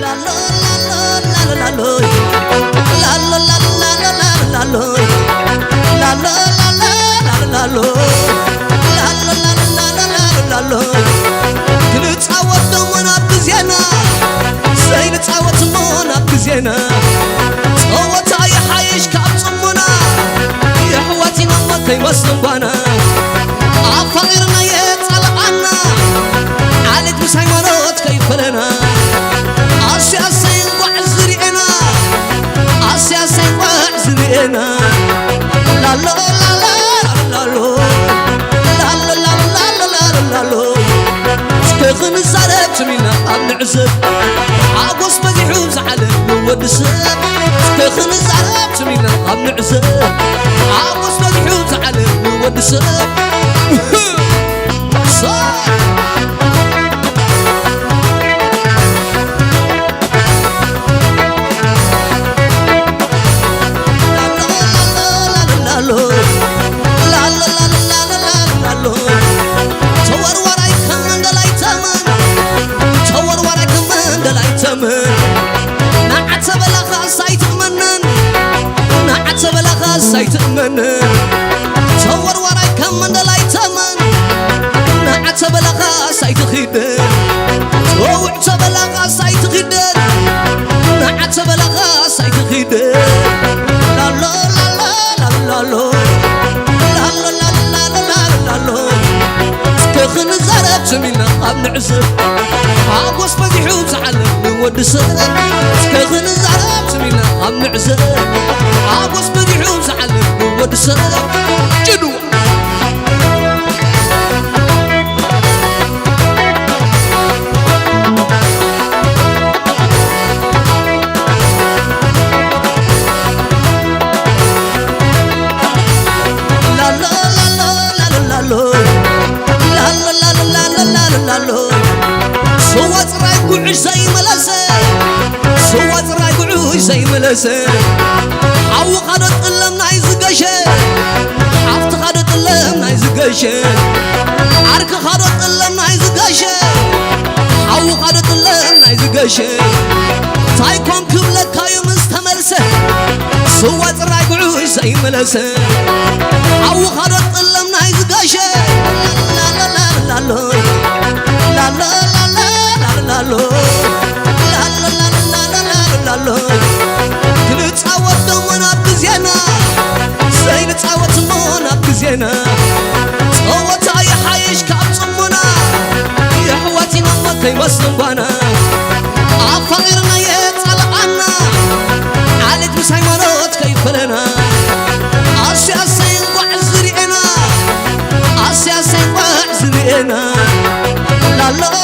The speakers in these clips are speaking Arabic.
la la la la la la la la la la la la la la la la كل تعود دمنا بزينا سين تعود منا بزينا صوت أي حيش كابصمنا يا حواتي ما كي وصلنا عفايرنا يطلعنا عليك مسايمرات كيف لنا أشياء سين وعزرينا أشياء سين وعزرينا لا لا لا لا لا لا لا سكخن الزرب تمينا أم نعزب عقوس مزيحو زعلب نود السب سكخن الزرب تمينا أم نعزب عقوس مزيحو زعلب نود السب صار سيتمنى تصور وراي كم من دلاي تمن نعت بلغا سيتخدر ووعت بلغا سيتخدر نعت بلغا سيتخدر لا لا لا لا لا لا لا لا لا لا لا سكخن زرب سمينا أب نعزب عقوس مزيحو زعلب نود سب سكخن زرب سمينا أب نعزب عقوس مزيحو زعلب نود سب جدو صوت رايقوع زي ملسه صوت رايقوع زي ملسه حو خدت قلم ناي زقشه حفت خدت قلم ناي زقشه عرك خدت قلم ناي زقشه حو خدت قلم ناي زقشه تايكون كبلك كايو مستملسه صوت رايقوع زي ملسه حو خدت قلم ناي زقشه لا لا لا لا لا لا لا لا لا كل تعود دمنا بزينا زين تعود منا بزينا صوت أي حيش كابصمنا يا حواتي ما كي وصلنا عفايرنا يطلعنا عليك مسايمرات كيف لنا أشياء سين وعزرينا أشياء سين وعزرينا لا لا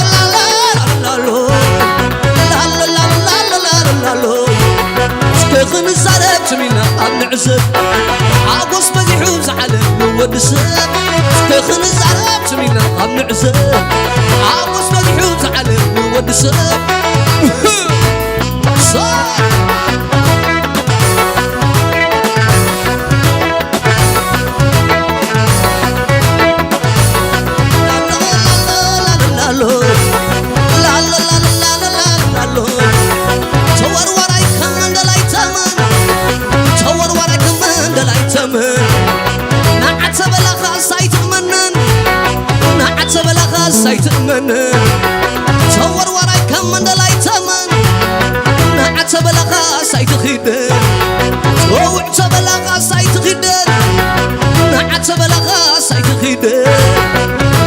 سكخن الزرب تمينا أم نعزب عقوس مزيحو زعلب نود سب سكخن الزرب تمينا أم نعزب عقوس مزيحو زعلب نود سب صار سيتمنى تصور وراي كم من دلاي تمن نعت بلغا سيتخدر ووعت بلغا سيتخدر نعت بلغا سيتخدر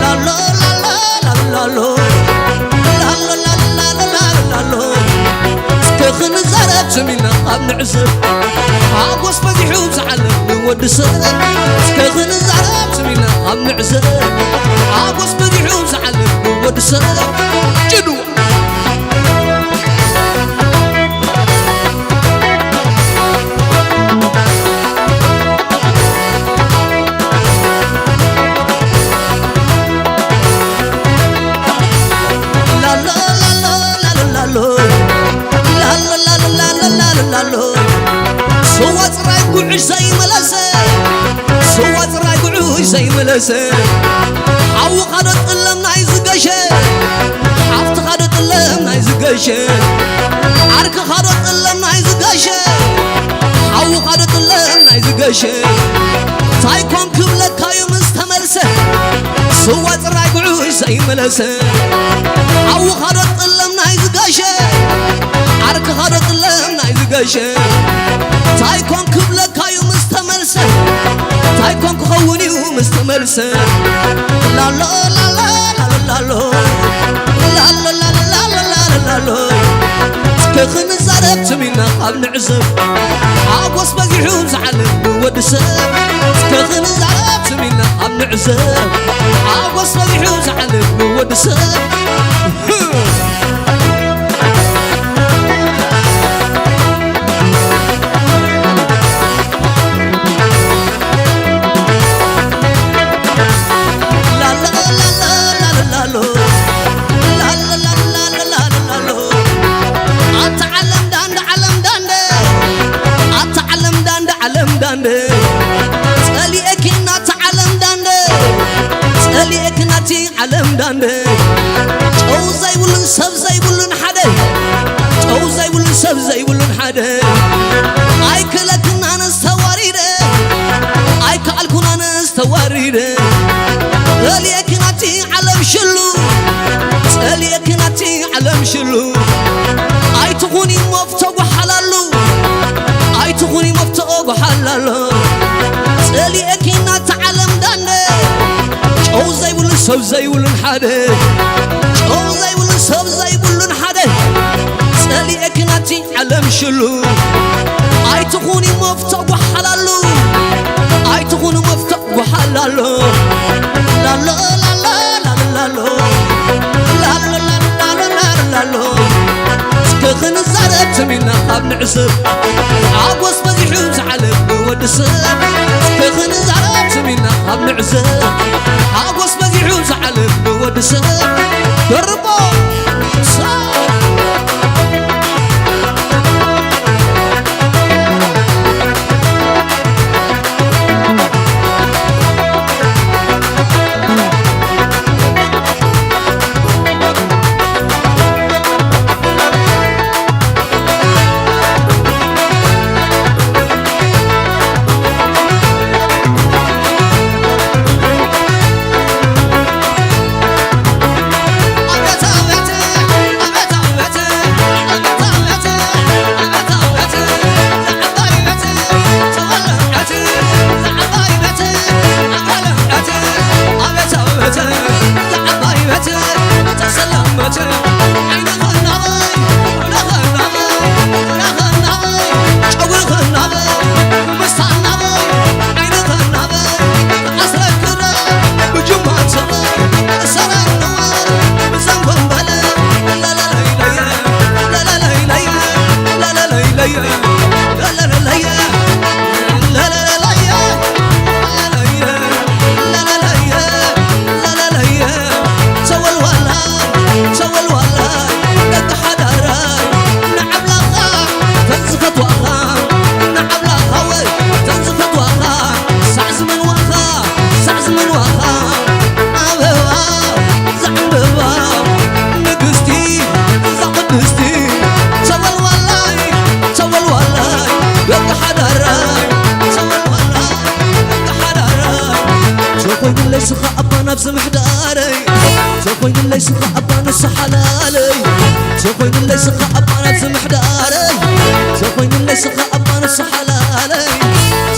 لا لا لا لا لا لا لا لا لا لا سكخن زرب تمينا أب نعزب عقوس مزيحو زعلب نود سب سكخن زرب تمينا أب نعزب عقوس مزيحو زعلب نود سب جدو لا لا لا لا لا لا لا صوت رايقوع زي ملسه صوت رايقوع زي ملسه حو خدت قلم ناي زقشه حفت خدت قلم ناي زقشه زقاشة عرك خارط اللهم ناي زقاشة حو خارط اللهم ناي زقاشة تايكون كبلك كايو مستملسة سوات رايقعوش زي ملسة حو خارط اللهم ناي زقاشة عرك خارط اللهم ناي زقاشة تايكون كبلك كايو مستملسة تايكون كخوني ومستملسة لا لا لا لا لا لا لا لا لا لا لا لا لا كخن زربت منا قبل نعزب عقوس بقيحوم زعلب ودسب كخن زربت منا قبل نعزب عقوس بقيحوم زعلب ودسب علم داندي او زي ولن سب زي ولن حدا او زي ولن سب زي ولن حدا اي كلكنا نستواريده اي كالكنا نستواريده ليكناتي علم شلو ليكناتي علم شلو اي تغوني مفتوق حلالو اي تغوني مفتوق حلالو ليكنات علم داندي او زي ولن سب زي ولن حدا او زي ولن سب زي ولن حدا سالي اكناتي علم شلو اي تخوني مفتوق وحلالو اي تخوني مفتوق وحلالو لا لا لا لا لا لا لا لا لا لا لا كخن زربت منا قبل نعزب عقوس بقيحوم زعلب ودسب كخن زربت منا قبل نعزب عقوس بقيحوم زعلب ودسب دربو ليس خابنا بسمح داري تقول ليس خابنا سحلالي تقول ليس خابنا بسمح داري تقول ليس خابنا سحلالي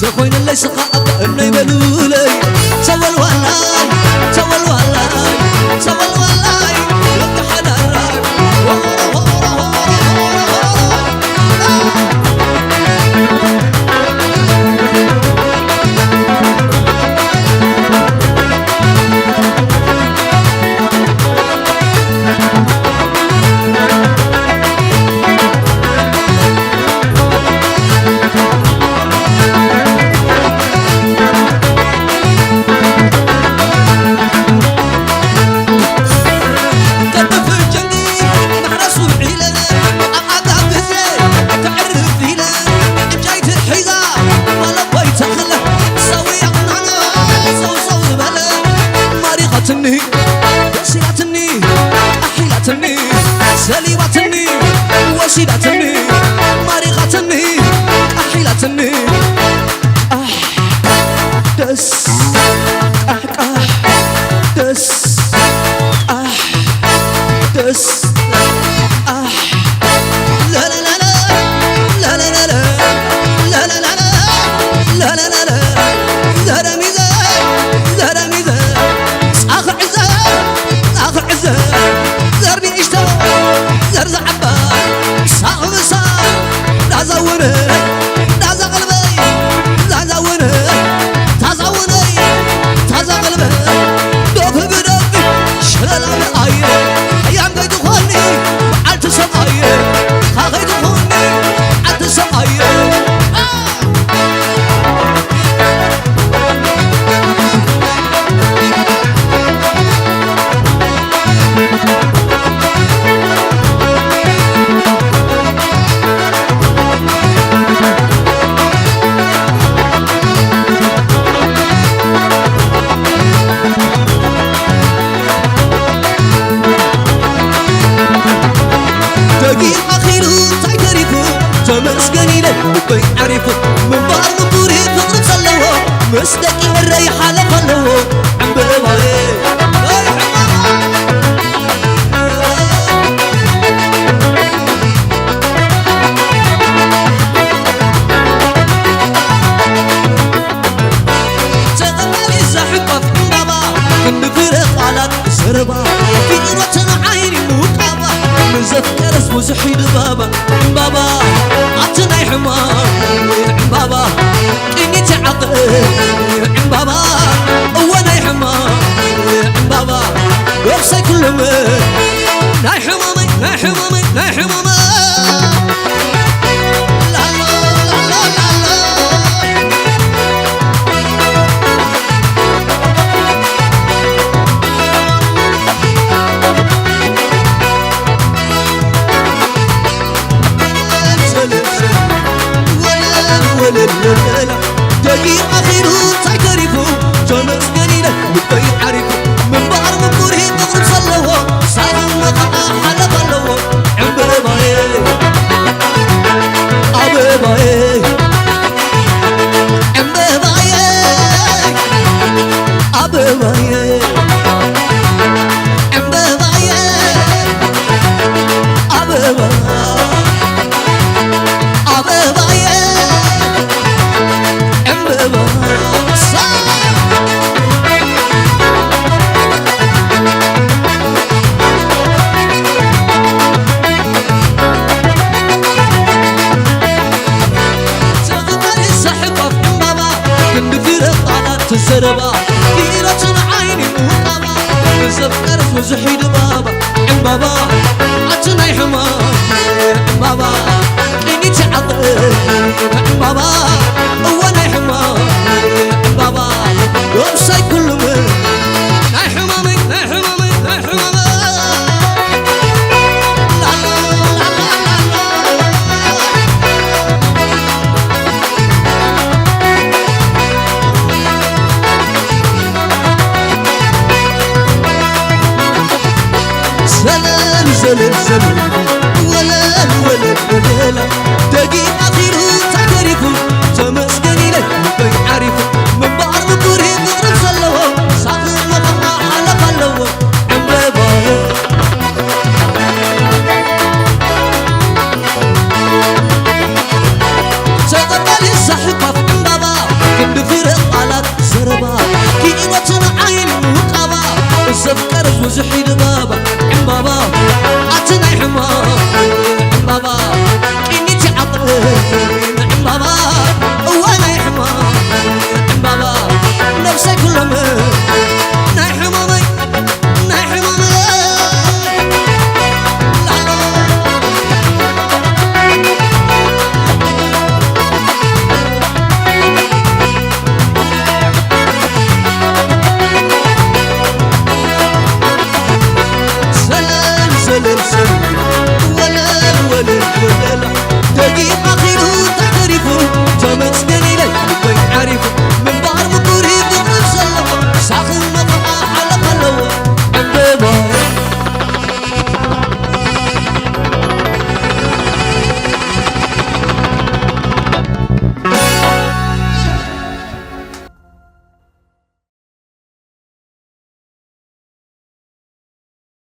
تقول ليس خابنا يبلولي تول والله تول والله تول والله لك حداري وسيلتني مريختني أحيلتني دس دس دس لا لا لا لا لا لا لا لا لا لا لا لا لا زهر ميزان زهر ميزان أخ عزة أخ عزة زهر بيشتغل زهر زعبا صاغ مسار لا زوري لا زغلبي لا زوري تزوني تزغلبي دوب بدوب شلال الآية أيام قيد خوني عالت سماية خاقيد خوني عالت سماية تمسكني له بي عرفه من بار مبوري فقرب صلوه مصدقي الريحة لفلوه عم بباي تغمالي زحبة في بابا كن فرق على سربا في قرة عيني مقابا مزفكر اسمه زحيد بابا بابا عطني حمار بابا إني تعقل بابا وانا حمار بابا وقصي كل من ناي حمامي ناي حمامي ناي حمامي لا لا لا لا لا دقيق أخيره تايكريفو جمس قليلة بطي عريفو من بحر مبوره تغرب صلوه صار المقطع حلب اللوه عم بباي أبباي عم بباي أبباي عم بباي أبباي السربا كيرة عيني وقابا بزفكر وزحيد بابا عم بابا